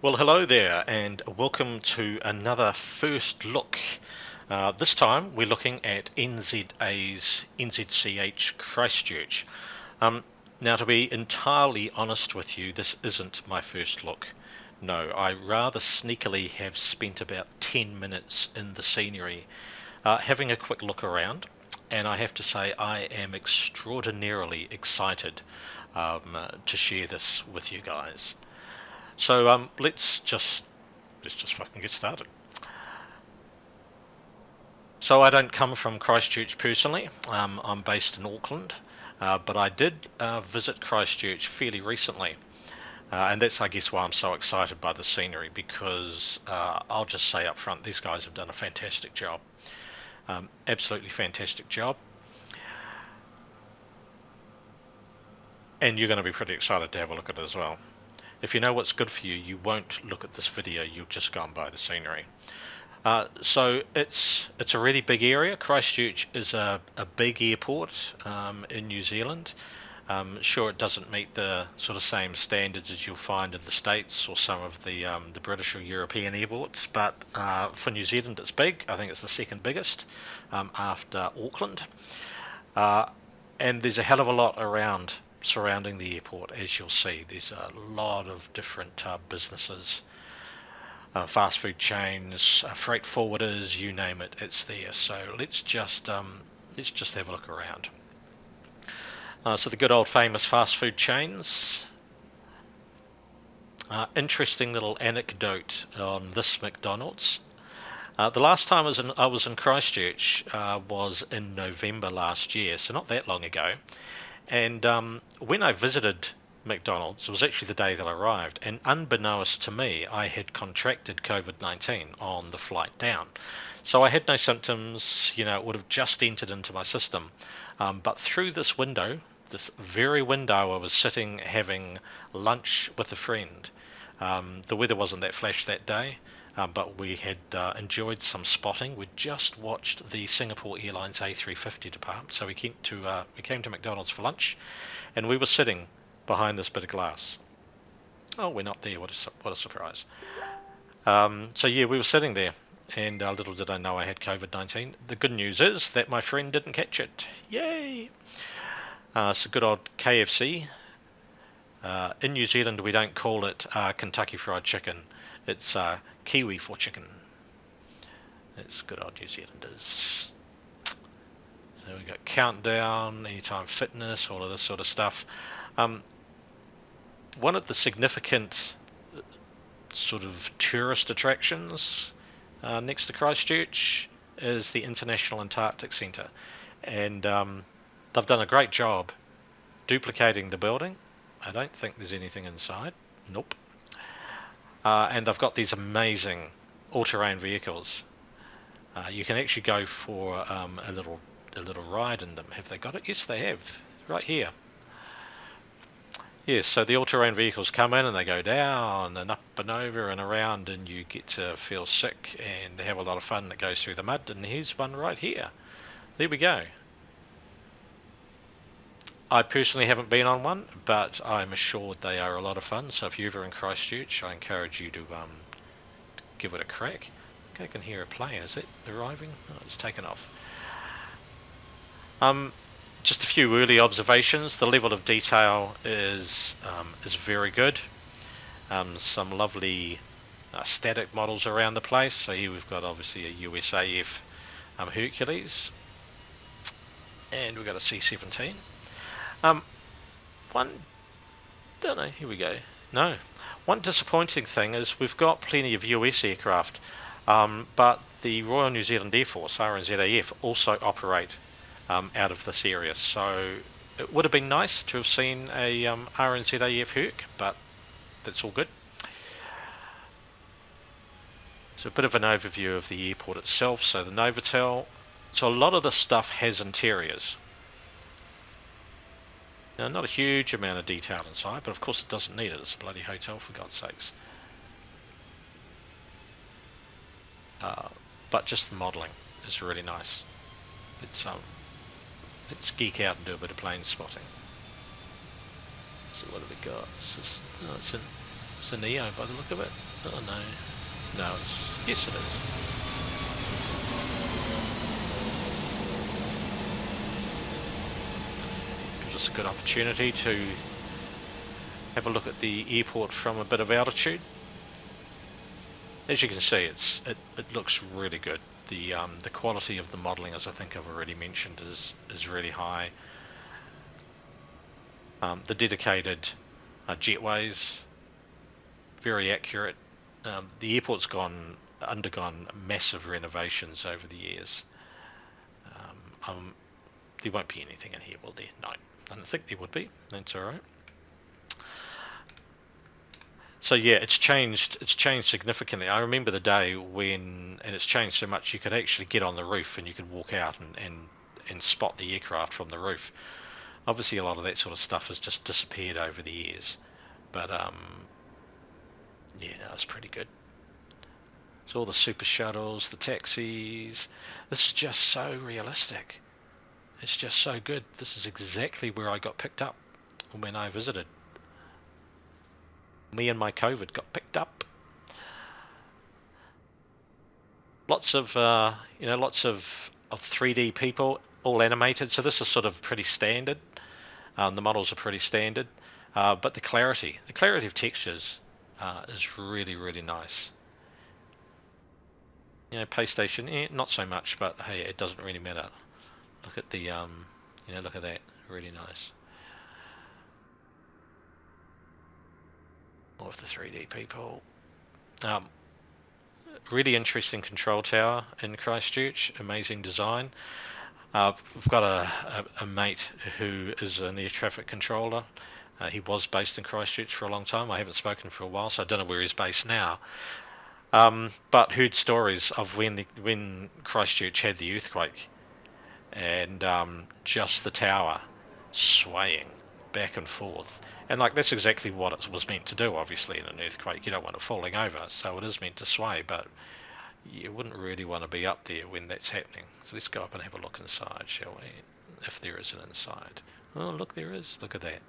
Well, hello there, and welcome to another first look. This time we're looking at NZA's NZCH Christchurch. Now, to be entirely honest with you, this isn't my first look. No, I rather sneakily have spent about 10 minutes in the scenery, having a quick look around, and I have to say I am extraordinarily excited to share this with you guys. So let's just fucking get started. So I don't come from Christchurch personally. I'm based in Auckland, but I did visit Christchurch fairly recently, and that's I guess why I'm so excited by the scenery because I'll just say up front, these guys have done a fantastic job, absolutely fantastic job, and you're going to be pretty excited to have a look at it as well. If you know what's good for you, you won't look at this video, you'll just go and buy the scenery. So it's a really big area. Christchurch is a big airport in New Zealand. Sure, it doesn't meet the sort of same standards as you'll find in the States or some of the British or European airports, but for New Zealand it's big. I think it's the second biggest after Auckland. And there's a hell of a lot around surrounding the airport, as you'll see. There's a lot of different businesses, fast food chains, freight forwarders, you name it, it's there. So let's just have a look around. So the good old famous fast food chains. Interesting little anecdote on this McDonald's. The last time I was in Christchurch was in November last year, so not that long ago. And when I visited McDonald's, it was actually the day that I arrived, and unbeknownst to me, I had contracted COVID-19 on the flight down. So I had no symptoms, it would have just entered into my system. But through this window, this very window, I was sitting having lunch with a friend. The weather wasn't that flash that day, but we had enjoyed some spotting. We'd just watched the Singapore Airlines A350 depart, so we came to McDonald's for lunch, and we were sitting behind this bit of glass. Oh, we're not there. What a surprise. So yeah, we were sitting there, and little did I know I had COVID-19. The good news is that my friend didn't catch it. Yay! So good old KFC. In New Zealand, we don't call it Kentucky Fried Chicken. It's Kiwi for chicken. That's good old New Zealanders. So we got Countdown, Anytime Fitness, all of this sort of stuff. One of the significant sort of tourist attractions next to Christchurch is the International Antarctic Centre, and they've done a great job duplicating the building. I don't think there's anything inside. Nope. And they've got these amazing all-terrain vehicles. You can actually go for a little ride in them. Have they got it? Yes, they have. Right here. Yes, so the all-terrain vehicles come in and they go down and up and over and around, and you get to feel sick and have a lot of fun that goes through the mud. And here's one right here. There we go. I personally haven't been on one, but I'm assured they are a lot of fun. So if you're ever in Christchurch, I encourage you to give it a crack. Okay, I can hear a plane. Is it arriving? Oh, it's taken off. Just a few early observations. The level of detail is very good. Some lovely static models around the place. So here we've got obviously a USAF Hercules, and we've got a C-17. Here we go. No. One disappointing thing is we've got plenty of US aircraft, but the Royal New Zealand Air Force, RNZAF, also operate out of this area. So it would have been nice to have seen a RNZAF Herc, but that's all good. So a bit of an overview of the airport itself. So the Novotel. So a lot of the stuff has interiors. Now, not a huge amount of detail inside, but of course it doesn't need it. It's a bloody hotel, for God's sakes. But just the modelling is really nice. Let's geek out and do a bit of plane spotting. So what have we got? It's in It's a Neo by the look of it. Oh no. No, yes it is. Gives us a good opportunity to have a look at the airport from a bit of altitude. As you can see, it looks really good. The quality of the modelling, as I think I've already mentioned, is really high. The dedicated jetways, very accurate. The airport's undergone massive renovations over the years. There won't be anything in here, will there? No, I don't think there would be. That's all right. So yeah, it's changed. It's changed significantly. I remember the day when, and it's changed so much, you could actually get on the roof and you could walk out and spot the aircraft from the roof. Obviously, a lot of that sort of stuff has just disappeared over the years, but yeah, it's pretty good. So all the super shuttles, the taxis. This is just so realistic. It's just so good. This is exactly where I got picked up when I visited. Me and my COVID got picked up. Lots of lots of 3D people, all animated. So this is sort of pretty standard. The models are pretty standard, but the clarity of textures is really, really nice. You know, PlayStation, not so much, but hey, it doesn't really matter. Look at the look at that, really nice. More of the 3D people. Really interesting control tower in Christchurch. Amazing design. We've got a mate who is an air traffic controller. He was based in Christchurch for a long time. I haven't spoken for a while, so I don't know where he's based now. But heard stories of when Christchurch had the earthquake, and just the tower swaying back and forth. And like that's exactly what it was meant to do. Obviously, in an earthquake, you don't want it falling over, so it is meant to sway. But you wouldn't really want to be up there when that's happening. So let's go up and have a look inside, shall we? If there is an inside. Oh, look, there is. Look at that.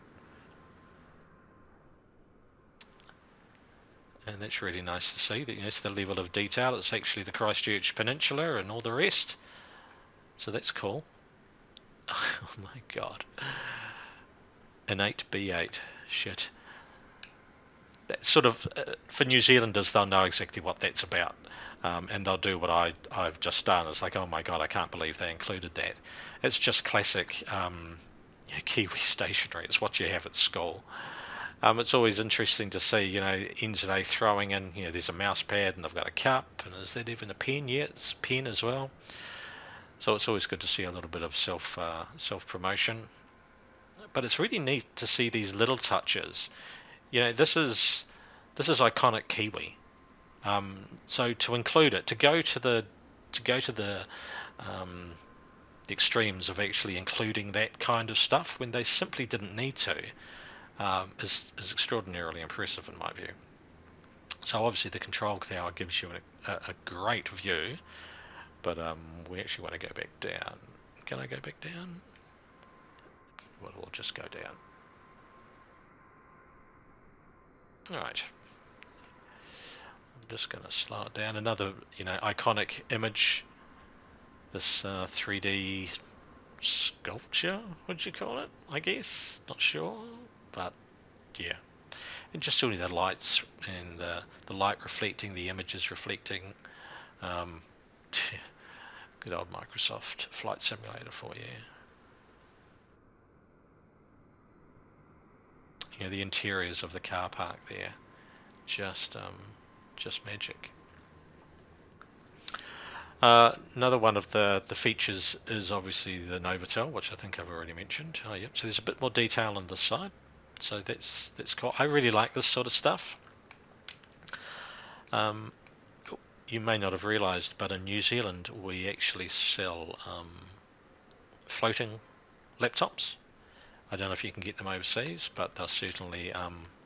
And that's really nice to see. That it's the level of detail. It's actually the Christchurch Peninsula and all the rest. So that's cool. Oh my god. An 8B8. Shit. That sort of, for New Zealanders, they'll know exactly what that's about. And they'll do what I've just done. It's like, oh my god, I can't believe they included that. It's just classic Kiwi stationery. It's what you have at school. It's always interesting to see, NZA throwing in, there's a mouse pad and they've got a cup, and is that even a pen? Yeah, it's a pen as well. So it's always good to see a little bit of self promotion. But it's really neat to see these little touches. This is iconic Kiwi. So to include it, to go to the extremes of actually including that kind of stuff when they simply didn't need to, is extraordinarily impressive in my view. So obviously the control tower gives you a great view, but we actually want to go back down. Can I go back down? Well, we'll just go down. Alright. I'm just going to slow it down. Another, iconic image. This 3D sculpture, would you call it? I guess. Not sure. But, yeah. And just only the lights and the light reflecting, the images reflecting. Good old Microsoft Flight Simulator for you. The interiors of the car park there, just magic. Another one of the features is obviously the Novotel, which I think I've already mentioned. Oh, yep. So there's a bit more detail on this side, so that's cool. I really like this sort of stuff. You may not have realised, but in New Zealand we actually sell floating laptops. I don't know if you can get them overseas, but they're certainly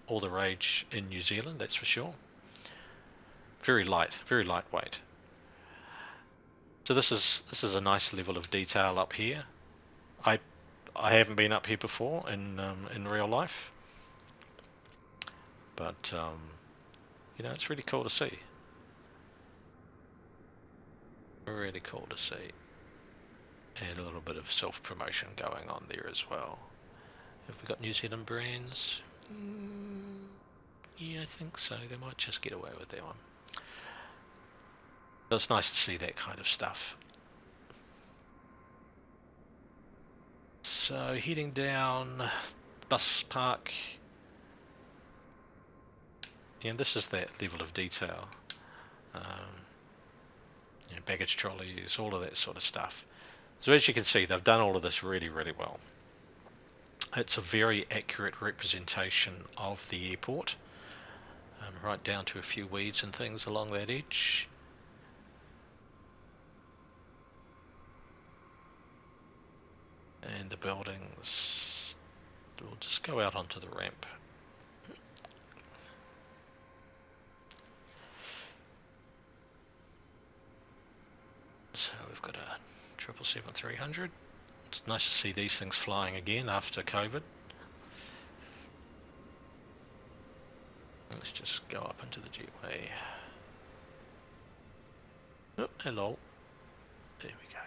all the rage in New Zealand, that's for sure. Very lightweight. So this is a nice level of detail up here. I haven't been up here before in real life, but You know, it's really cool to see. Really cool to see. And a little bit of self-promotion going on there as well. Have we got New Zealand brands? Yeah, I think so. They might just get away with that one. But it's nice to see that kind of stuff. So heading down bus park. And this is that level of detail. You know, baggage trolleys, all of that sort of stuff. So as you can see, they've done all of this really, really well. It's a very accurate representation of the airport, right down to a few weeds and things along that edge. And the buildings, we'll just go out onto the ramp. So we've got a 777-300. It's nice to see these things flying again after COVID. Let's just go up into the jetway. Oh, hello. There we go.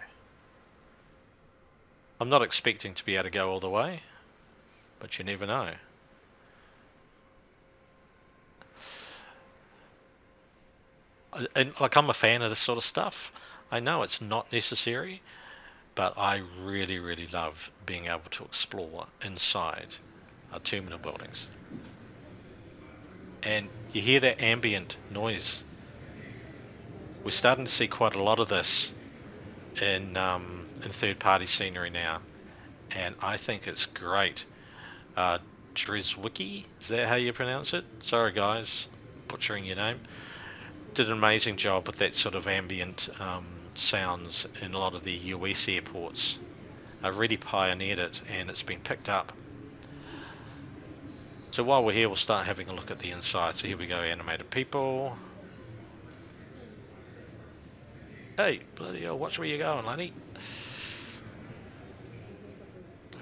I'm not expecting to be able to go all the way, but you never know. And like, I'm a fan of this sort of stuff. I know it's not necessary, but I really, really love being able to explore inside our terminal buildings. And you hear that ambient noise. We're starting to see quite a lot of this in third-party scenery now, and I think it's great. Dreswicki, is that how you pronounce it? Sorry guys, butchering your name. Did an amazing job with that sort of ambient sounds in a lot of the US airports. I really pioneered it, and it's been picked up. So while we're here, we'll start having a look at the inside. So here we go, animated people. Hey, bloody hell, watch where you're going, laddie.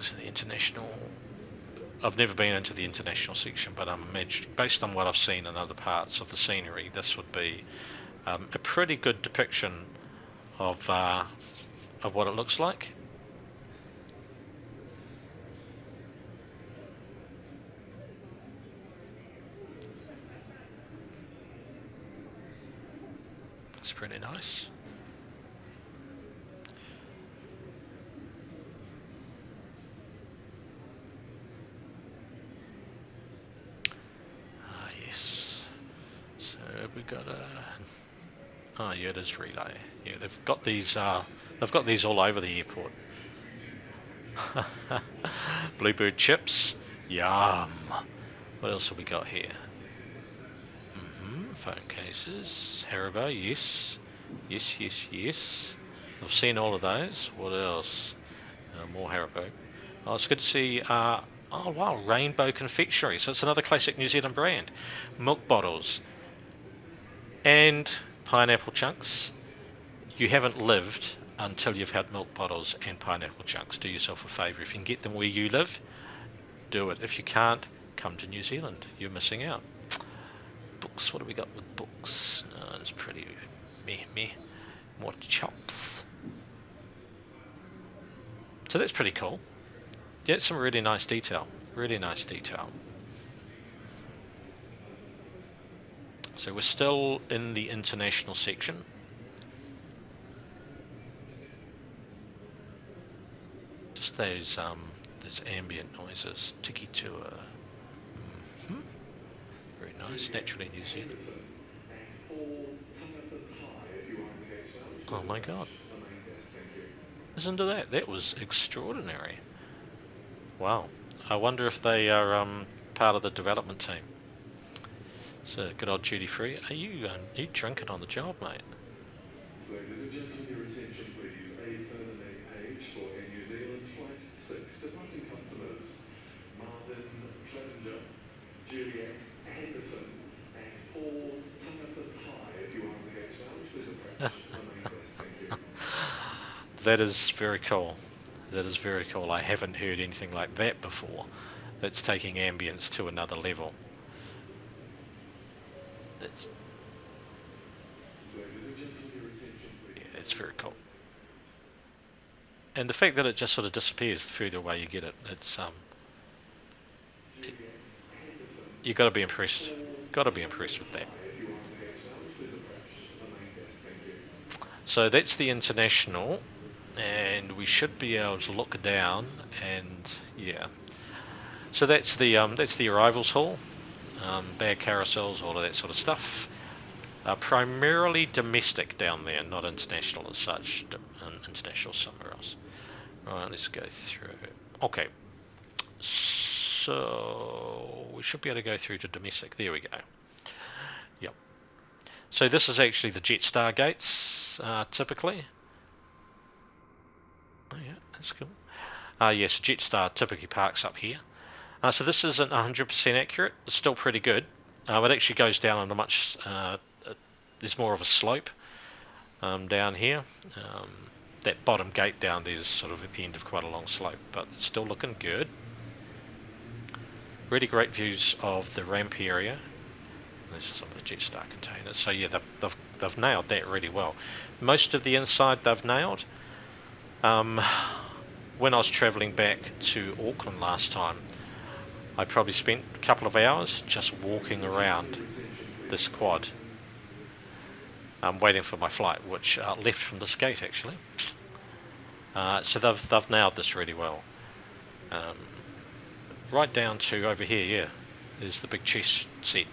So the international... I've never been into the international section, but I'm imagining, based on what I've seen in other parts of the scenery, this would be a pretty good depiction of what it looks like. It's pretty nice. Yes. So we got a... Oh yeah, it is relay. Yeah, they've got these all over the airport. Bluebird chips. Yum. What else have we got here? Phone cases. Haribo, yes. Yes, yes, yes. I've seen all of those. What else? More Haribo. Oh, it's good to see... oh wow, Rainbow Confectionery. So it's another classic New Zealand brand. Milk bottles. And pineapple chunks. You haven't lived until you've had milk bottles and pineapple chunks. Do yourself a favour. If you can get them where you live, do it. If you can't, come to New Zealand. You're missing out. Books. What do we got with books? No, it's pretty meh. More chops. So that's pretty cool. Yeah, some really nice detail. Really nice detail. So we're still in the international section. Just those ambient noises. Tiki tour. Very nice. Naturally New Zealand. Oh my god. Listen to that. That was extraordinary. Wow. I wonder if they are part of the development team. So good old duty free. Are you drinking on the job, mate? Ladies and gentlemen, your attention please. A further name page for Air New Zealand Flight 6 departing customers. Marvin Clevenger, Juliet Henderson, and Paul Tangata Tai. If you are in the H lounge, please approach the main desk. Thank you. That is very cool. That is very cool. I haven't heard anything like that before. That's taking ambience to another level. Ladies and gentlemen, your attention, please. Yeah, it's very cool. And the fact that it just sort of disappears the further away you get it, it's you got to be impressed. Got to be impressed with that. So that's the international, and we should be able to look down, and yeah. So that's the arrivals hall, bag carousels, all of that sort of stuff. Primarily domestic down there, not international as such. International somewhere else. Right, let's go through. Okay, so we should be able to go through to domestic. There we go. Yep. So this is actually the Jetstar gates, typically. Oh yeah, that's cool. Yes, Jetstar typically parks up here. So this isn't 100% accurate. It's still pretty good. It actually goes down on a much. There's more of a slope down here. That bottom gate down there is sort of at the end of quite a long slope, but it's still looking good. Really great views of the ramp area. There's some of the Jetstar containers. So yeah, they've nailed that really well. Most of the inside they've nailed. When I was travelling back to Auckland last time, I probably spent a couple of hours just walking around this quad, waiting for my flight, which left from this gate actually. So they've nailed this really well. Right down to over here, yeah, there's the big chess set.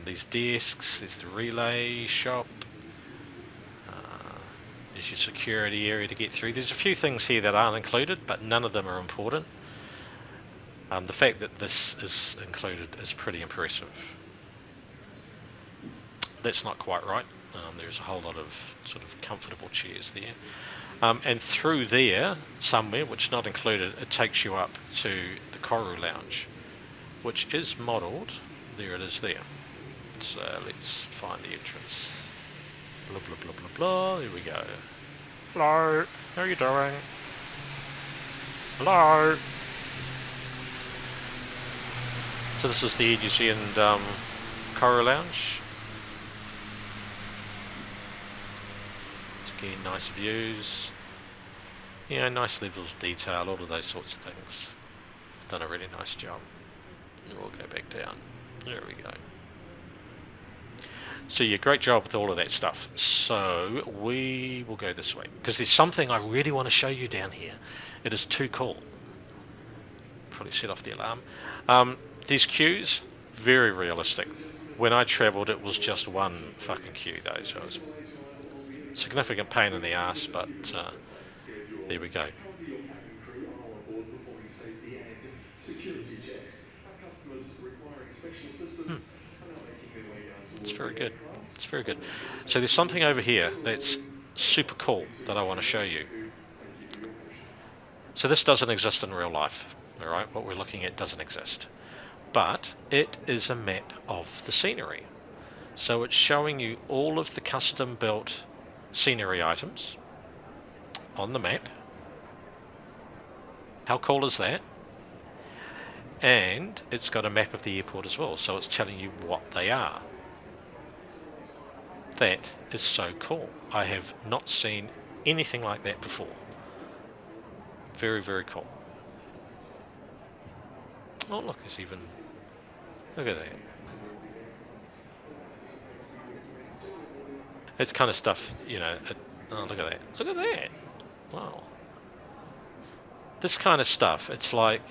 These desks, there's the relay shop. There's your security area to get through. There's a few things here that aren't included, but none of them are important. The fact that this is included is pretty impressive. That's not quite right. There's a whole lot of sort of comfortable chairs there. And through there, somewhere, which is not included, it takes you up to the Koru Lounge, which is modelled. There it is there. So let's find the entrance. Blah, blah, blah, blah, blah. There we go. Hello. How are you doing? Hello. So this is the New Zealand Koru Lounge. Again, nice views. Yeah, nice levels of detail, all of those sorts of things. It's done a really nice job. We'll go back down. There we go. So yeah, great job with all of that stuff. So we will go this way, because there's something I really want to show you down here. It is too cool. Probably set off the alarm. These queues, very realistic. When I travelled, it was just one fucking queue though, so it was a significant pain in the ass, but there we go. It's very good. It's very good. So there's something over here that's super cool that I want to show you. So this doesn't exist in real life, all right? What we're looking at doesn't exist. But it is a map of the scenery. So it's showing you all of the custom-built scenery items on the map. How cool is that? And it's got a map of the airport as well, so it's telling you what they are. That is so cool. I have not seen anything like that before. Very, very cool. Oh look, there's even... Look at that. It's kind of stuff, you know... oh, look at that. Look at that! Wow. This kind of stuff, it's like...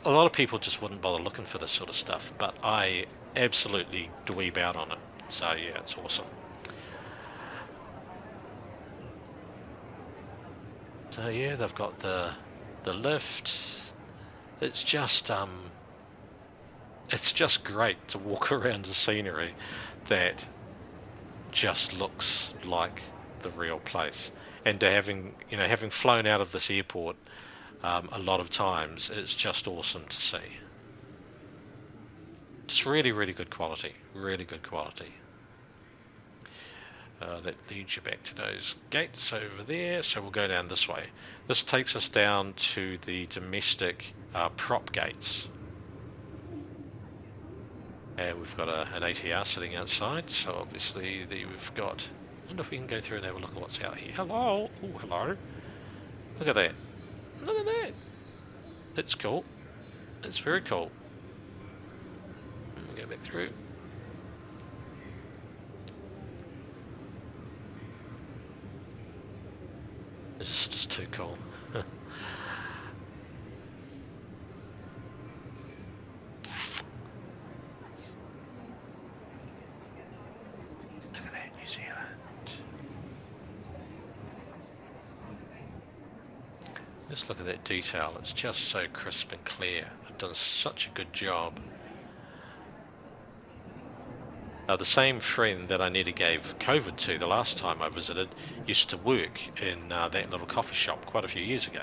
a lot of people just wouldn't bother looking for this sort of stuff, but I absolutely dweeb out on it. So yeah, it's awesome. So yeah, they've got the lift. It's just great to walk around the scenery that just looks like the real place. And to having flown out of this airport a lot of times, it's just awesome to see. Just really, really good quality. Really good quality. That leads you back to those gates over there. So we'll go down this way. This takes us down to the domestic prop gates. And we've got an ATR sitting outside, so obviously we've got... I wonder if we can go through and have a look at what's out here. Hello! Oh, hello! Look at that! Look at that! That's cool. That's very cool. Go back through. This is just too cool. Look at that, New Zealand. Just look at that detail. It's just so crisp and clear. They've done such a good job. The same friend that I nearly gave COVID to the last time I visited used to work in that little coffee shop quite a few years ago.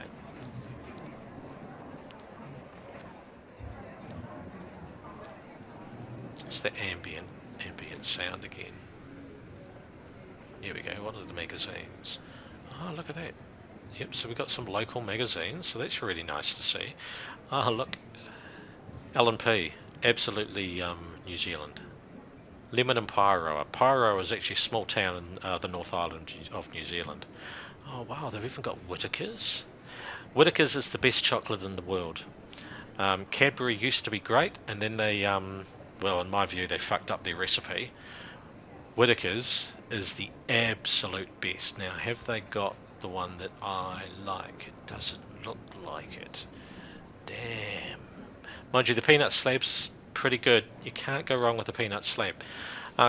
It's the ambient sound again. Here we go. What are the magazines? Oh, look at that. Yep, so we've got some local magazines, so that's really nice to see. Ah, look. L&P. Absolutely New Zealand. Lemon and Pyro. Pyro is actually a small town in the North Island of New Zealand. Oh wow, they've even got Whittaker's. Whittaker's is the best chocolate in the world. Cadbury used to be great, and then they, well, in my view, they fucked up their recipe. Whittaker's is the absolute best. Now, have they got the one that I like? It doesn't look like it. Damn. Mind you, the peanut slab's pretty good. You can't go wrong with the peanut slab.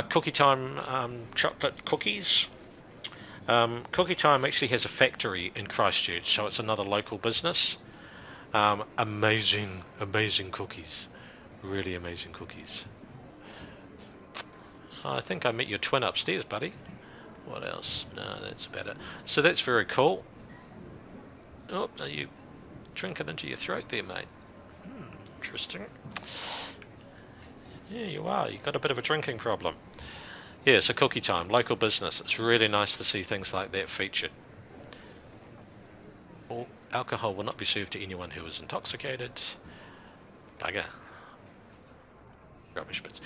Cookie Time chocolate cookies. Cookie Time actually has a factory in Christchurch, so it's another local business. Amazing cookies. Really amazing cookies. I think I met your twin upstairs, buddy. What else? No, that's about it. So that's very cool. Oh, are you drinking into your throat there, mate? Interesting. Yeah, you are. You've got a bit of a drinking problem. Yeah, so Cookie Time, local business. It's really nice to see things like that featured. All alcohol will not be served to anyone who is intoxicated. Bugger. Rubbish bits.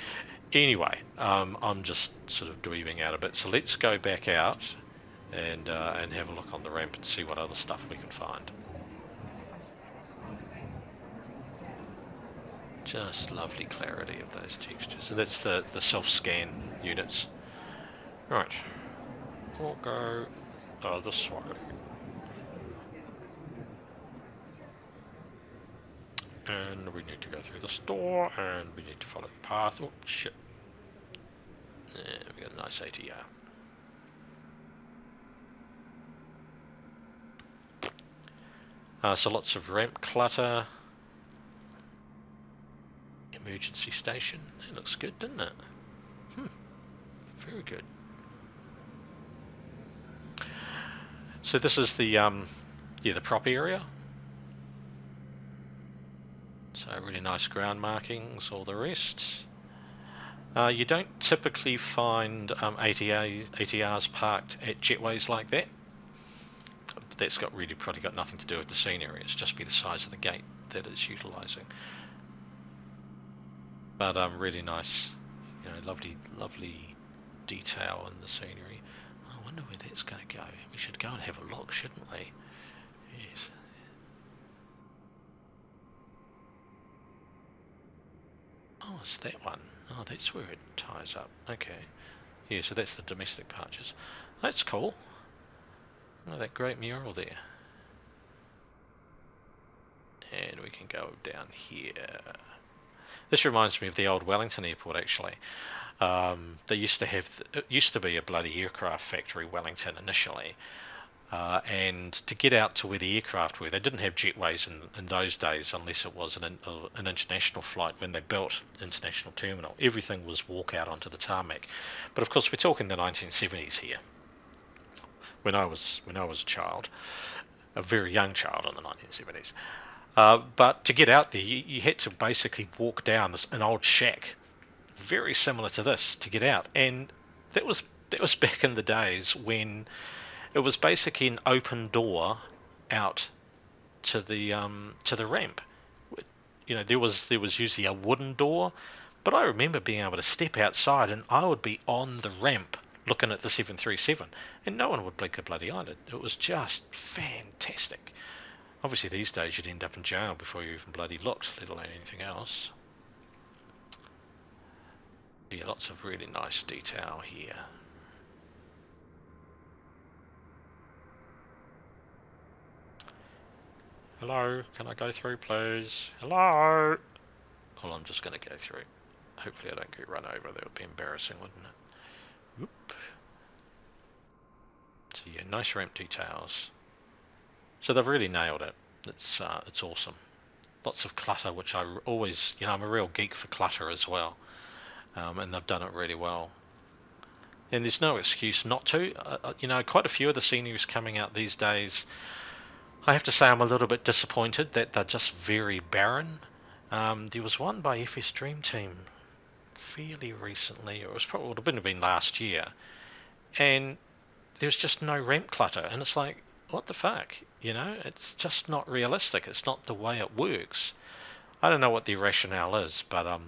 Anyway, I'm just sort of dweebing out a bit. So let's go back out and have a look on the ramp and see what other stuff we can find. Just lovely clarity of those textures. So that's the self-scan units. Right. We'll go this way. And we need to go through this door, and we need to follow the path. Oh, shit. And we got a nice ATR. So lots of ramp clutter. Emergency station. That looks good, doesn't it? Very good. So this is the the prop area. So really nice ground markings, all the rest. You don't typically find ATRs parked at jetways like that. But that's probably got nothing to do with the scenery. It's just be the size of the gate that it's utilising. But really nice, lovely detail in the scenery. I wonder where that's going to go. We should go and have a look, shouldn't we? Yes. Oh, it's that one. Oh, that's where it ties up. Okay. Yeah, so that's the domestic patches. That's cool. Oh, that great mural there. And we can go down here. This reminds me of the old Wellington airport, actually. They used to it used to be a bloody aircraft factory, Wellington, initially. And to get out to where the aircraft were, they didn't have jetways in those days unless it was an international flight. When they built International Terminal, everything was walk out onto the tarmac. But of course, we're talking the 1970s here. When I was a child, a very young child in the 1970s. But to get out there, you had to basically walk down an old shack, very similar to this, to get out. And that was back in the days when it was basically an open door out to the ramp. There was usually a wooden door, But I remember being able to step outside and I would be on the ramp looking at the 737 and no one would blink a bloody eyelid. It was just fantastic. Obviously these days you'd end up in jail before you even bloody looked, let alone anything else. Yeah, lots of really nice detail here. Hello, can I go through please? Hello? Well, I'm just going to go through. Hopefully I don't get run over. That would be embarrassing, wouldn't it? Whoop. So yeah, nice ramp details. So they've really nailed it. It's awesome. Lots of clutter, which I always, I'm a real geek for clutter as well. And they've done it really well. And there's no excuse not to. Quite a few of the sceneries coming out these days, I have to say I'm a little bit disappointed that they're just very barren. There was one by FS Dream Team fairly recently, or it would have been last year, and there's just no ramp clutter, and it's like, what the fuck? It's just not realistic. It's not the way it works. I don't know what the rationale is, but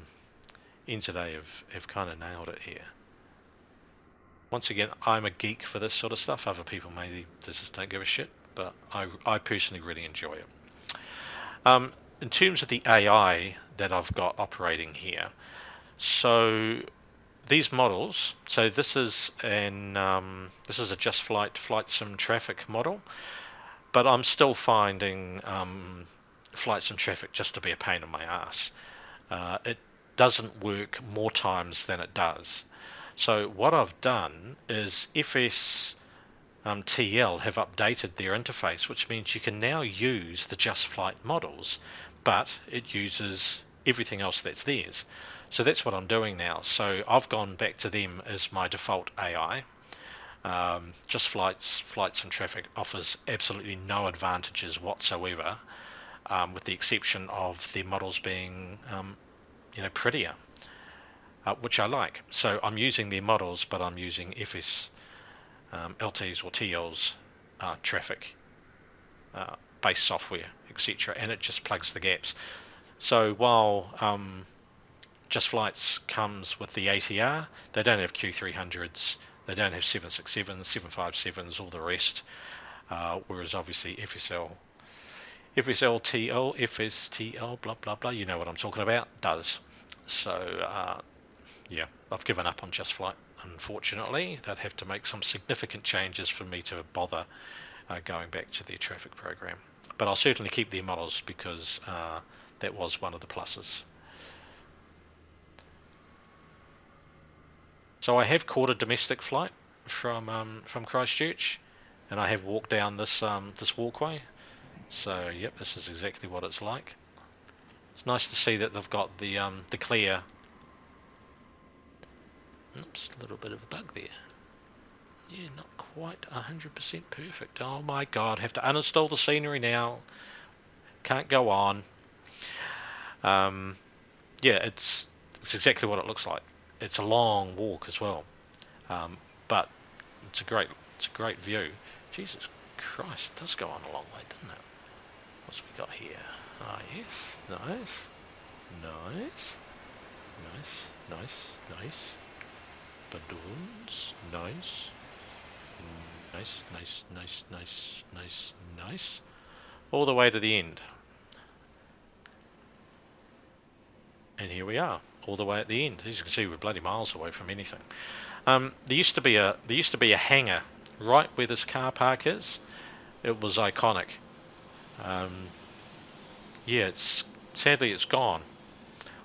NZA have kind of nailed it here. Once again, I'm a geek for this sort of stuff. Other people maybe just don't give a shit, but I personally really enjoy it. In terms of the AI that I've got operating here, so these models, so this is a Just Flight Sim traffic model, but I'm still finding Flight Sim traffic just to be a pain in my ass. It doesn't work more times than it does. So what I've done is FS TL have updated their interface, which means you can now use the Just Flight models, but it uses everything else that's theirs. So that's what I'm doing now. So I've gone back to them as my default AI. Just Flights and Traffic offers absolutely no advantages whatsoever, with the exception of the models being, prettier, which I like. So I'm using their models, but I'm using FS LTs or TLs traffic based software, etc., and it just plugs the gaps. So while Just Flights comes with the ATR, they don't have Q300s, they don't have 767s, 757s, all the rest, whereas obviously FSL, FSLTL, FSTL, blah blah blah, you know what I'm talking about, does. So yeah, I've given up on Just Flight. Unfortunately, they'd have to make some significant changes for me to bother going back to their traffic program. But I'll certainly keep their models because that was one of the pluses. So I have caught a domestic flight from Christchurch, and I have walked down this walkway. So yep, this is exactly what it's like. It's nice to see that they've got the clear. Oops, a little bit of a bug there. Yeah, not quite 100% perfect. Oh my god, have to uninstall the scenery now. Can't go on. Yeah, it's exactly what it looks like. It's a long walk as well, but it's a great view. Jesus Christ, it does go on a long way, doesn't it? What's we got here? Ah, yes, nice, nice, nice. Balloons, nice. Nice. All the way to the end. And here we are, all the way at the end. As you can see, we're bloody miles away from anything. There used to be a hangar right where this car park is. It was iconic. Yeah, sadly it's gone.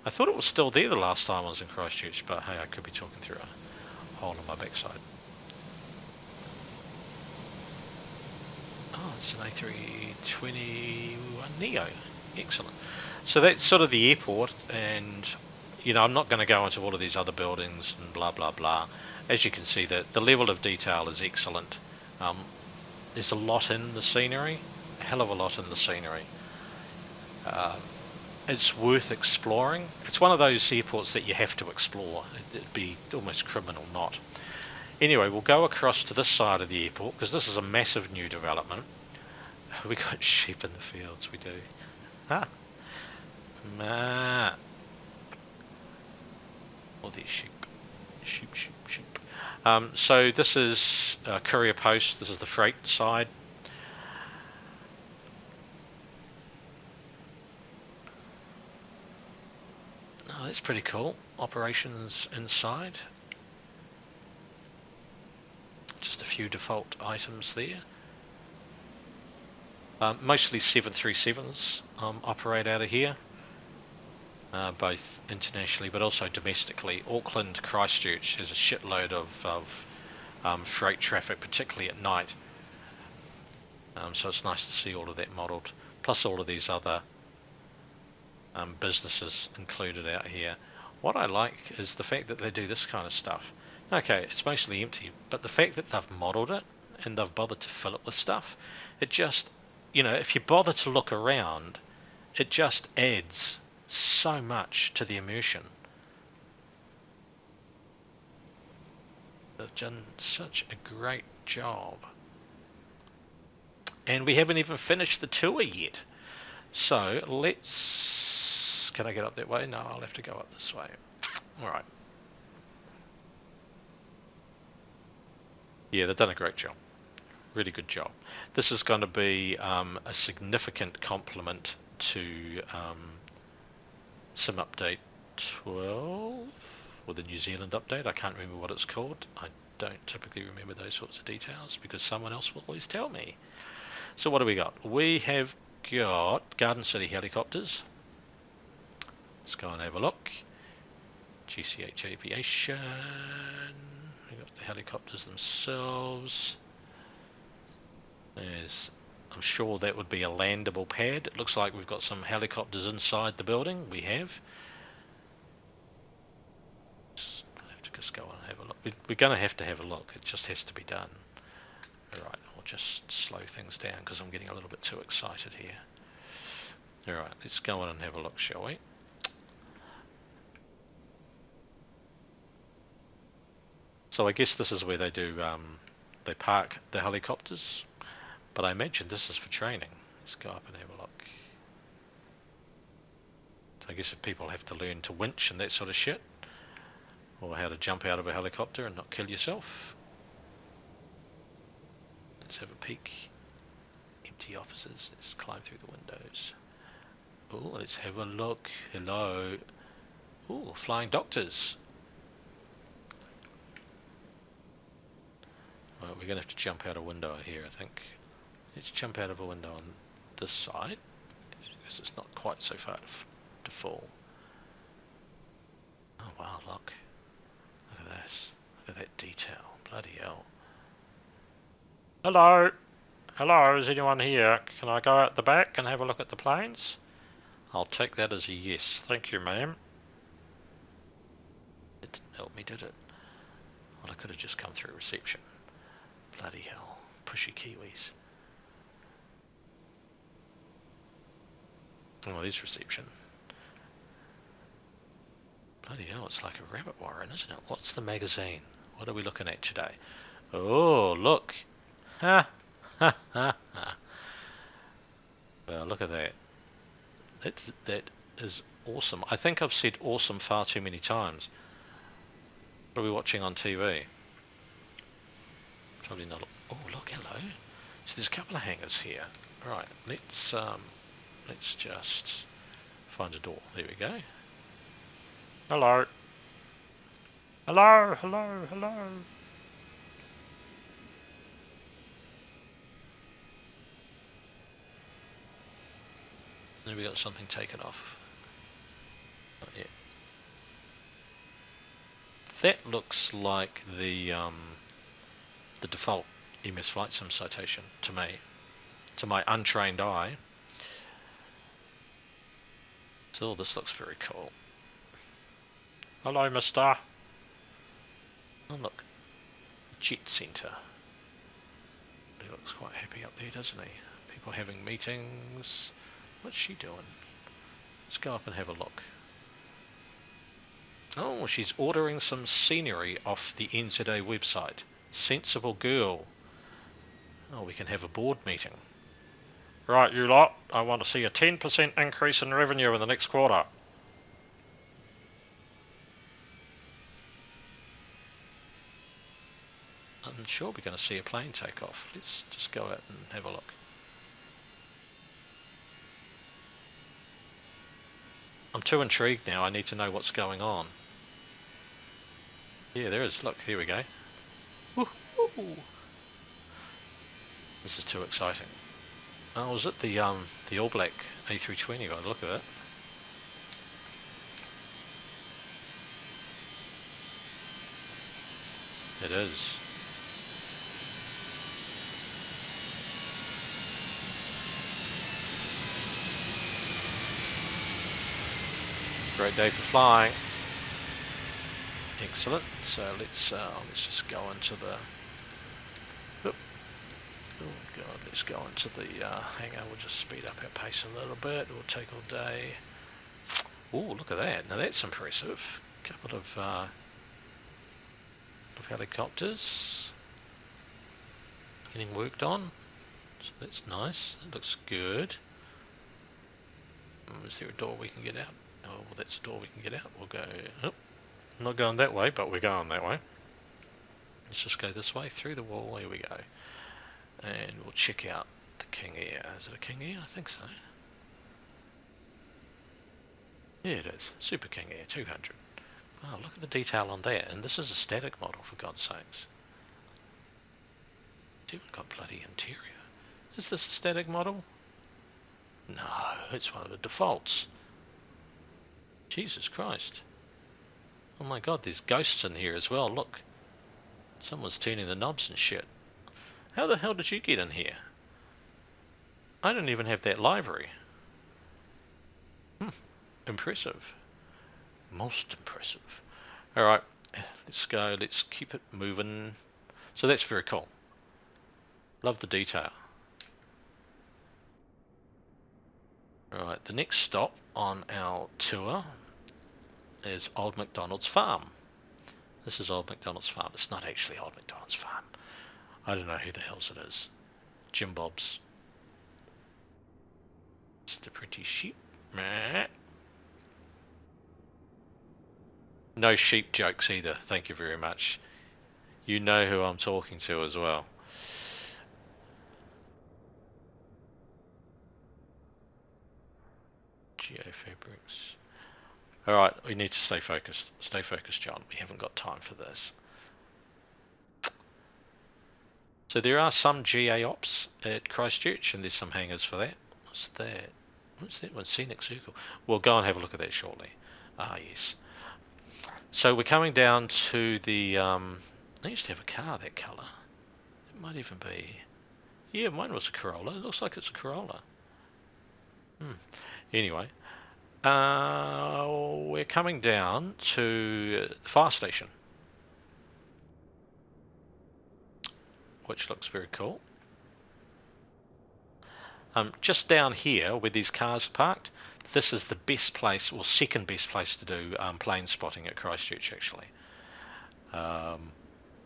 I thought it was still there the last time I was in Christchurch, but hey, I could be talking through a hole in my backside. Oh, it's an A321 Neo. Excellent. So that's sort of the airport, and I'm not going to go into all of these other buildings and blah blah blah. As you can see, the level of detail is excellent. There's a lot in the scenery, a hell of a lot in the scenery. It's worth exploring. It's one of those airports that you have to explore. It'd be almost criminal not. Anyway, we'll go across to this side of the airport because this is a massive new development. We got sheep in the fields, we do. Ah. these sheep. Sheep. So this is courier post. This is the freight side. Oh, that's pretty cool. Operations inside. Just a few default items there. Mostly 737s operate out of here, both internationally but also domestically. Auckland, Christchurch has a shitload of freight traffic, particularly at night. So it's nice to see all of that modelled, plus all of these other businesses included out here. What I like is the fact that they do this kind of stuff. Okay, it's mostly empty, but the fact that they've modelled it and they've bothered to fill it with stuff, it just, if you bother to look around, it just adds so much to the immersion. They've done such a great job. And we haven't even finished the tour yet. So let's... Can I get up that way? No, I'll have to go up this way. Alright. Yeah, they've done a great job. Really good job. This is going to be a significant complement to Sim Update 12, or the New Zealand update. I can't remember what it's called. I don't typically remember those sorts of details because someone else will always tell me. So what do we got? We have got Garden City helicopters. Let's go and have a look. GCH Aviation. We've got the helicopters themselves. I'm sure that would be a landable pad. It looks like we've got some helicopters inside the building. We have. I'll have to just go on and have a look. We're going to have a look. It just has to be done. Alright, I'll just slow things down because I'm getting a little bit too excited here. Alright, let's go on and have a look, shall we? So I guess this is where they do, they park the helicopters. But I imagine this is for training. Let's go up and have a look. So I guess if people have to learn to winch and that sort of shit, or how to jump out of a helicopter and not kill yourself. Let's have a peek. Empty offices. Let's climb through the windows. Oh, let's have a look. Hello. Oh, flying doctors. Well, we're going to have to jump out a window here, I think. Let's jump out of a window on this side, because it's not quite so far to fall. Oh wow, look. Look at this. Look at that detail. Bloody hell. Hello! Hello, is anyone here? Can I go out the back and have a look at the planes? I'll take that as a yes. Thank you, ma'am. It didn't help me, did it? Well, I could have just come through reception. Bloody hell. Pushy Kiwis. Oh, there's reception. Bloody hell, it's like a rabbit warren, isn't it? What's the magazine? What are we looking at today? Oh, look. Ha! Ha ha ha. Well, look at that. That is awesome. I think I've said awesome far too many times. What are we watching on TV? Probably not. Oh, look, hello. So there's a couple of hangars here. Right, let's just find a door. There we go. Hello. Hello, hello, hello. Then we got something taken off. Not yet. That looks like the default MS Flight Sim citation to me, to my untrained eye. So this looks very cool. Hello, mister. Oh look, Jet Centre. He looks quite happy up there, doesn't he? People having meetings. What's she doing? Let's go up and have a look. Oh, she's ordering some scenery off the NZA website. Sensible girl. Oh, we can have a board meeting. Right, you lot, I want to see a 10% increase in revenue in the next quarter. I'm sure we're going to see a plane take off. Let's just go out and have a look. I'm too intrigued now. I need to know what's going on. Yeah, there is. Look, here we go. Woo-hoo. This is too exciting. Oh, was it the All Black A320 by the look of it? It is. Great day for flying. Excellent. So let's just go into the. Oh god, let's go into the hangar. We'll just speed up our pace a little bit. It will take all day. Oh, look at that! Now that's impressive. A couple of helicopters getting worked on. So that's nice. That looks good. Is there a door we can get out? Oh, well, that's a door we can get out. We'll go. Oh, not going that way, but we're going that way. Let's just go this way through the wall. Here we go. And we'll check out the King Air. Is it a King Air? I think so. Yeah, it is. Super King Air 200. Oh, look at the detail on that. And this is a static model, for God's sakes. It's even got bloody interior. Is this a static model? No, it's one of the defaults. Jesus Christ. Oh my god, there's ghosts in here as well. Look. Someone's turning the knobs and shit. How the hell did you get in here? I don't even have that library. Impressive. Most impressive. Alright, let's go. Let's keep it moving. So that's very cool. Love the detail. Alright, the next stop on our tour is Old MacDonald's Farm. This is Old MacDonald's Farm. It's not actually Old MacDonald's Farm. I don't know who the hell's it is. Jim Bob's. It's the pretty sheep. No sheep jokes either. Thank you very much. You know who I'm talking to as well. Geofabrics. Alright, we need to stay focused. Stay focused, John. We haven't got time for this. So there are some GA ops at Christchurch, and there's some hangars for that. What's that? What's that one? Scenic Circle. We'll go and have a look at that shortly. Ah, yes. So we're coming down to the... I used to have a car that colour. It might even be... Yeah, mine was a Corolla. It looks like it's a Corolla. Anyway. We're coming down to the fire station, which looks very cool. Just down here where these cars are parked, this is the best place, or second best place to do plane spotting at Christchurch actually.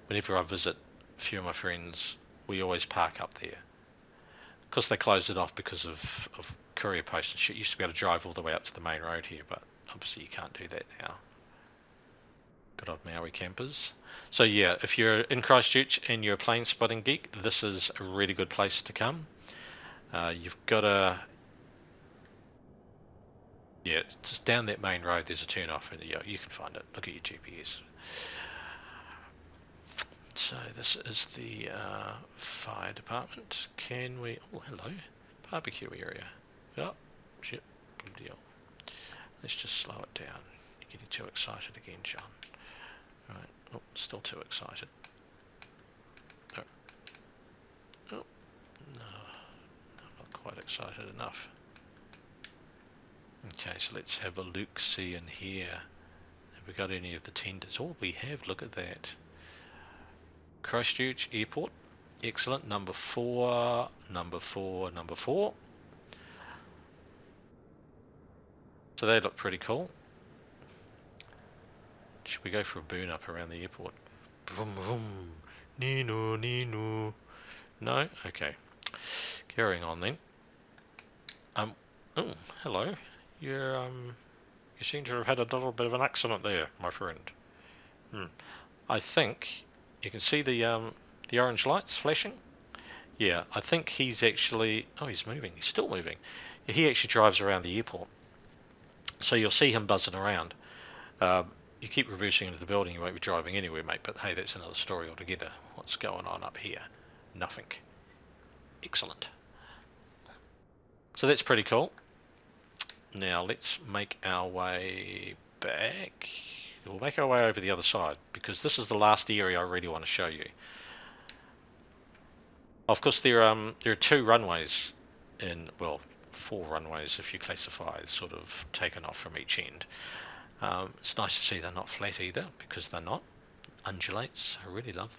Whenever I visit a few of my friends, we always park up there. Because they closed it off because of courier post and shit. You used to be able to drive all the way up to the main road here, but obviously you can't do that now. Good old Maui campers. So yeah, if you're in Christchurch and you're a plane spotting geek, this is a really good place to come. You've got to... Yeah, just down that main road there's a turn off and yeah, you can find it. Look at your GPS. So this is the fire department. Can we... Oh, hello. Barbecue area. Oh, shit. Good deal. Let's just slow it down. You're getting too excited again, John. Right. Oh, still too excited. Oh. Oh. No. I'm not quite excited enough. Okay, so let's have a look-see in here. Have we got any of the tenders? Oh, we have. Look at that. Christchurch Airport. Excellent. Number 4, number 4, number 4. So they look pretty cool. Should we go for a burn up around the airport? Vroom vroom. Nino, Nino. No? Okay. Carrying on then. Oh, hello. You seem to have had a little bit of an accident there, my friend. I think you can see the The orange lights flashing? Yeah, I think he's actually... Oh, he's moving. He's still moving. He actually drives around the airport. So you'll see him buzzing around. You keep reversing into the building, you won't be driving anywhere, mate. But hey, that's another story altogether. What's going on up here? Nothing. Excellent. So that's pretty cool. Now let's make our way back. We'll make our way over the other side because this is the last area I really want to show you. Of course, there are two runways in, well, four runways if you classify sort of taken off from each end. It's nice to see they're not flat either because they're not. Undulates, I really love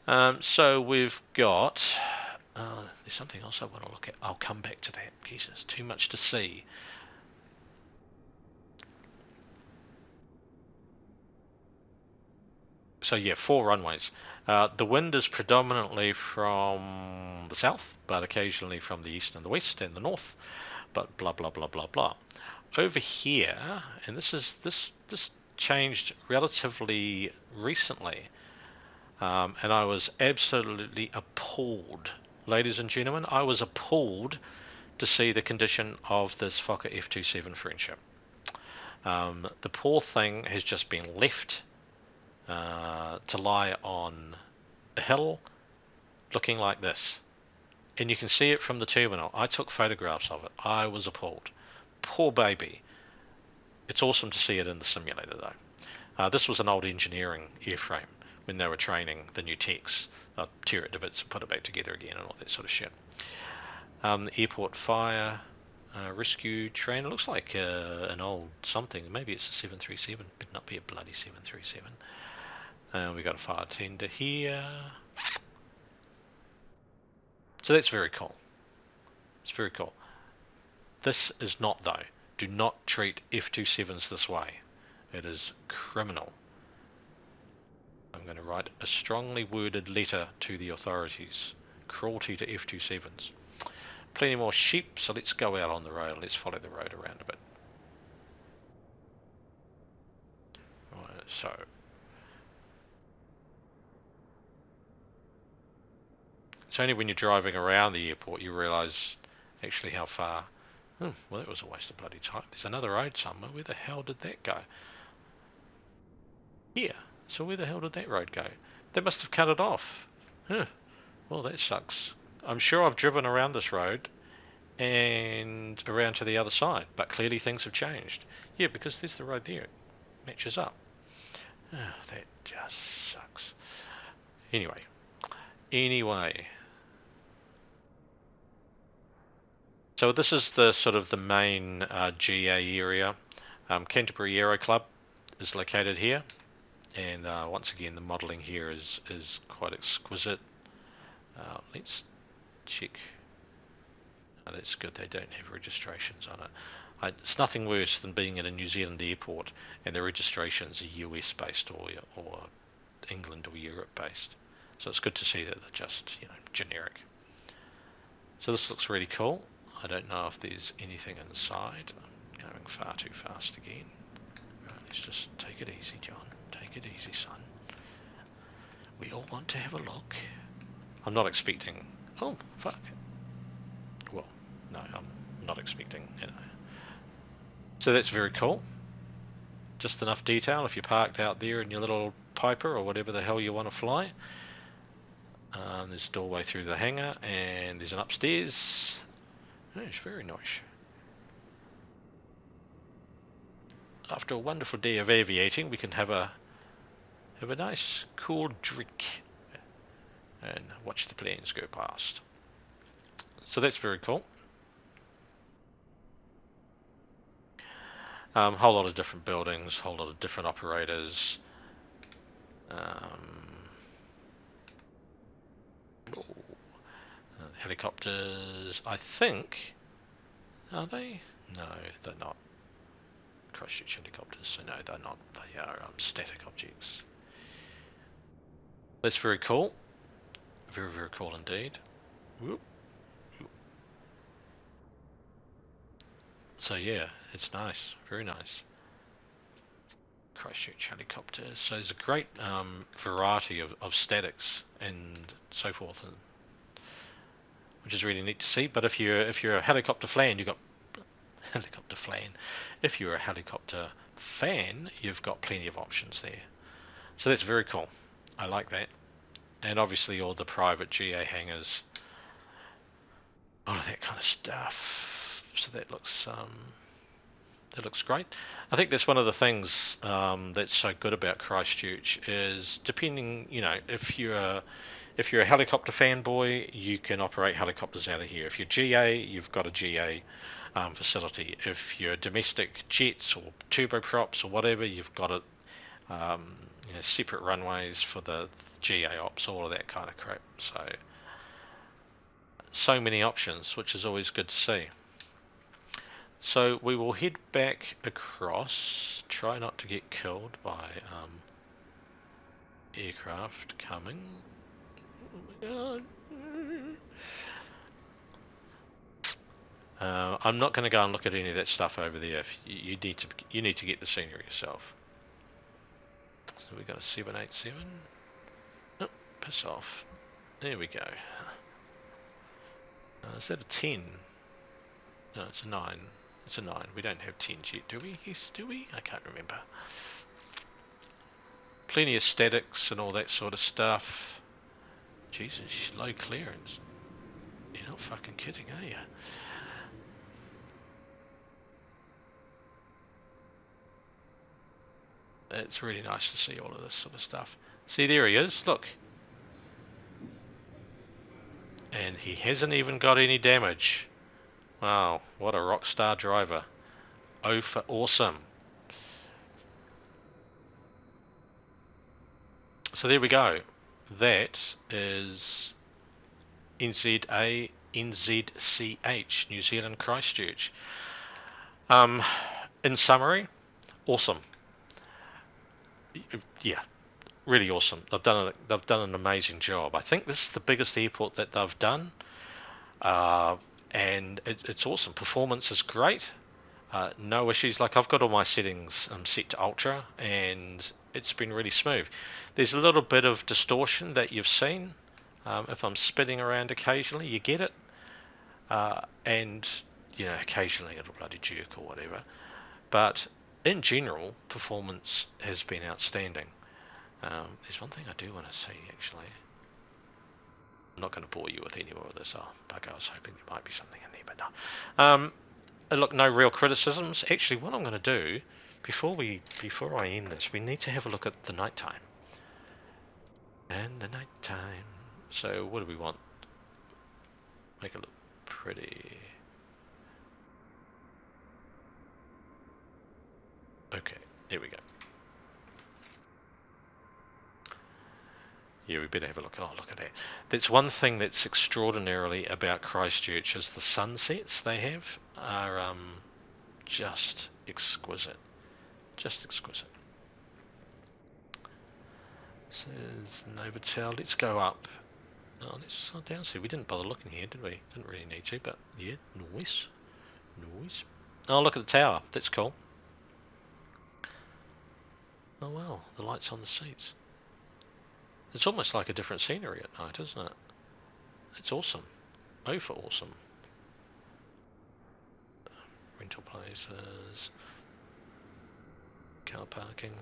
that. So we've got, there's something else I want to look at. I'll come back to that. Jesus, too much to see. So yeah, four runways. The wind is predominantly from the south, but occasionally from the east and the west and the north. But blah blah blah blah blah. Over here, and this changed relatively recently, and I was absolutely appalled, ladies and gentlemen. I was appalled to see the condition of this Fokker F-27 Friendship. The poor thing has just been left to lie on a hill looking like this. And you can see it from the terminal. I took photographs of it. I was appalled. Poor baby. It's awesome to see it in the simulator though. This was an old engineering airframe when they were training the new techs. They'll tear it to bits and put it back together again and all that sort of shit. The airport fire rescue train. It looks like an old something. Maybe it's a 737. But not be a bloody 737. We got a fire tender here. So that's very cool. It's very cool. This is not though. Do not treat F-27s this way. It is criminal. I'm going to write a strongly worded letter to the authorities. Cruelty to F-27s. Plenty more sheep, so let's go out on the road. Let's follow the road around a bit. Right, so it's only when you're driving around the airport you realise actually how far. Well, that was a waste of bloody time. There's another road somewhere. Where the hell did that go? Here. So where the hell did that road go? They must have cut it off. Huh. Well, that sucks. I'm sure I've driven around this road and around to the other side, but clearly things have changed. Yeah, because there's the road there. It matches up. Oh, that just sucks. Anyway. So this is the sort of the main GA area. Canterbury Aero Club is located here, and once again the modelling here is quite exquisite. Let's check. Oh, that's good. They don't have registrations on it. It's nothing worse than being at a New Zealand airport and the registrations are US based or England or Europe based. So it's good to see that they're just generic. So this looks really cool. I don't know if there's anything inside. I'm going far too fast again. Right, let's just take it easy, John. Take it easy, son. We all want to have a look. I'm not expecting... Oh, fuck. Well, no, I'm not expecting... So that's very cool. Just enough detail if you're parked out there in your little Piper or whatever the hell you want to fly. There's a doorway through the hangar and there's an upstairs. Oh, it's very nice. After a wonderful day of aviating, we can have a nice cool drink and watch the planes go past. So that's very cool. Whole lot of different buildings, whole lot of different operators. Helicopters, I think. Are they? No, they're not. Christchurch helicopters, so no, they're not. They are static objects. That's very cool. Very, very cool indeed. Whoop. So yeah, it's nice. Very nice. Christchurch helicopters. So there's a great variety of statics and so forth, and which is really neat to see. But if you're a helicopter fan, you've got helicopter fan. If you're a helicopter fan, you've got plenty of options there. So that's very cool. I like that. And obviously all the private GA hangars, all of that kind of stuff. So that looks great. I think that's one of the things that's so good about Christchurch is depending, if you're a helicopter fanboy, you can operate helicopters out of here. If you're GA, you've got a GA facility. If you're domestic jets or turboprops or whatever, you've got it. Separate runways for the GA ops, all of that kind of crap. So many options, which is always good to see. So we will head back across. Try not to get killed by aircraft coming. I'm not going to go and look at any of that stuff over there. You need to get the scenery yourself. So we got a 787. Oh, piss off. There we go. Is that a 10? No, it's a 9. It's a 9. We don't have 10s yet, do we? Yes, do we? I can't remember. Plenty of statics and all that sort of stuff. Jesus, low clearance. You're not fucking kidding, are you? It's really nice to see all of this sort of stuff. See, there he is. Look. And he hasn't even got any damage. Wow, what a rock star driver. Oh for awesome. So there we go. That is NZA NZCH, New Zealand Christchurch. In summary, awesome. Yeah, really awesome. They've done an amazing job. I think this is the biggest airport that they've done, and it's awesome. Performance is great. No issues. Like, I've got all my settings set to ultra, and it's been really smooth. There's a little bit of distortion that you've seen. If I'm spinning around occasionally, you get it, and occasionally it'll bloody jerk or whatever. But in general, performance has been outstanding. There's one thing I do want to see, actually. I'm not going to bore you with any more of this. Oh, bugger, I was hoping there might be something in there, but no. Look, no real criticisms. Actually, what I'm going to do, before I end this, we need to have a look at the nighttime. And the nighttime. So, what do we want? Make it look pretty. Okay, here we go. Yeah, we better have a look. Oh, look at that. That's one thing that's extraordinarily about Christchurch is the sunsets they have are just exquisite. Just exquisite. Says Novotel. Let's go up. Oh, let's go down. See, we didn't bother looking here, did we? Didn't really need to, but yeah, noise. Noise. Oh, look at the tower. That's cool. Oh, wow. The lights on the seats. It's almost like a different scenery at night, isn't it? It's awesome. Oh, for awesome. Rental places. Car parking.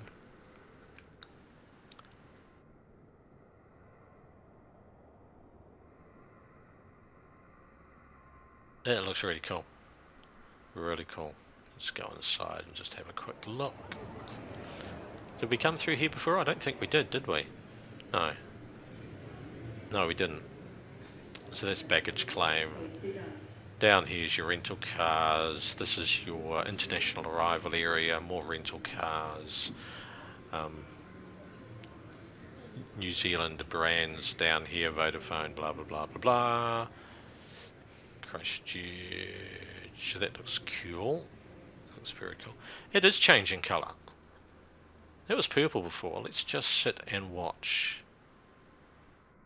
Yeah, it looks really cool. Really cool. Let's go inside and just have a quick look. Did we come through here before? I don't think we did we? No. No, we didn't. So that's baggage claim. Down here is your rental cars. This is your international arrival area. More rental cars. New Zealand brands down here. Vodafone, blah, blah, blah, blah, blah. Christchurch. So that looks cool. Looks very cool. It is changing colour. It was purple before. Let's just sit and watch.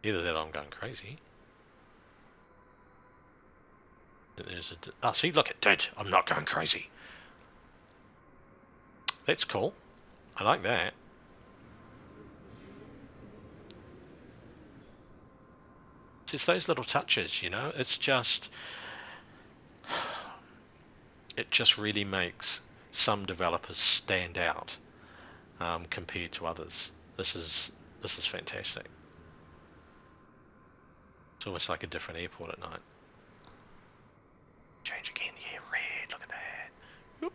Either that or I'm going crazy. There's a... see, look, it did. I'm not going crazy. That's cool. I like that. It's those little touches, you know. It just really makes some developers stand out compared to others. This is fantastic. It's almost like a different airport at night. Change again, yeah, red. Look at that. Whoop.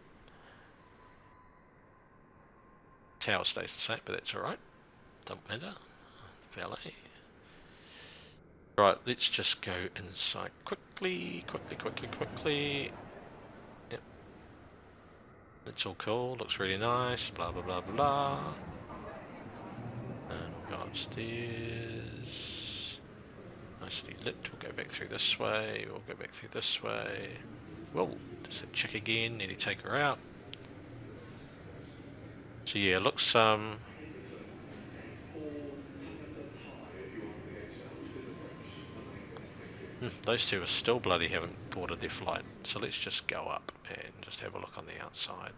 Tower stays the same, but that's all right. Don't matter. Valet. Right, let's just go inside quickly. Yep, it's all cool. Looks really nice. Blah blah blah blah. And we'll go upstairs. Nicely lit. We'll go back through this way. We'll go back through this way. Whoa, just a chick again. Need to take her out. So yeah, looks those two are still bloody haven't boarded their flight. So let's just go up and just have a look on the outside.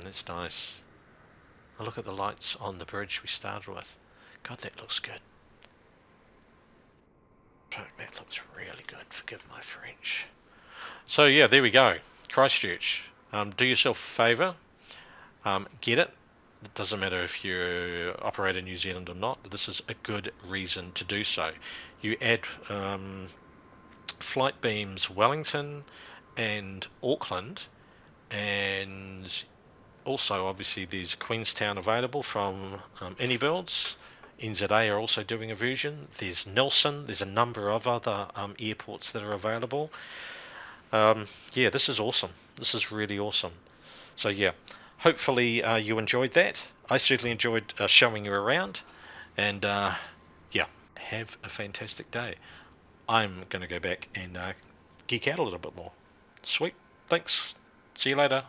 That's nice. Oh, look at the lights on the bridge we started with. God, that looks good. That looks really good. Forgive my French. So yeah, there we go. Christchurch. Do yourself a favour. Get it. It doesn't matter if you operate in New Zealand or not. This is a good reason to do so. You add flight beams Wellington and Auckland, and also obviously there's Queenstown available from Anybuilds. NZA are also doing a version. There's Nelson. There's a number of other airports that are available. Yeah, this is awesome. This is really awesome. So yeah, hopefully you enjoyed that. I certainly enjoyed showing you around. And yeah, have a fantastic day. I'm going to go back and geek out a little bit more. Sweet. Thanks. See you later.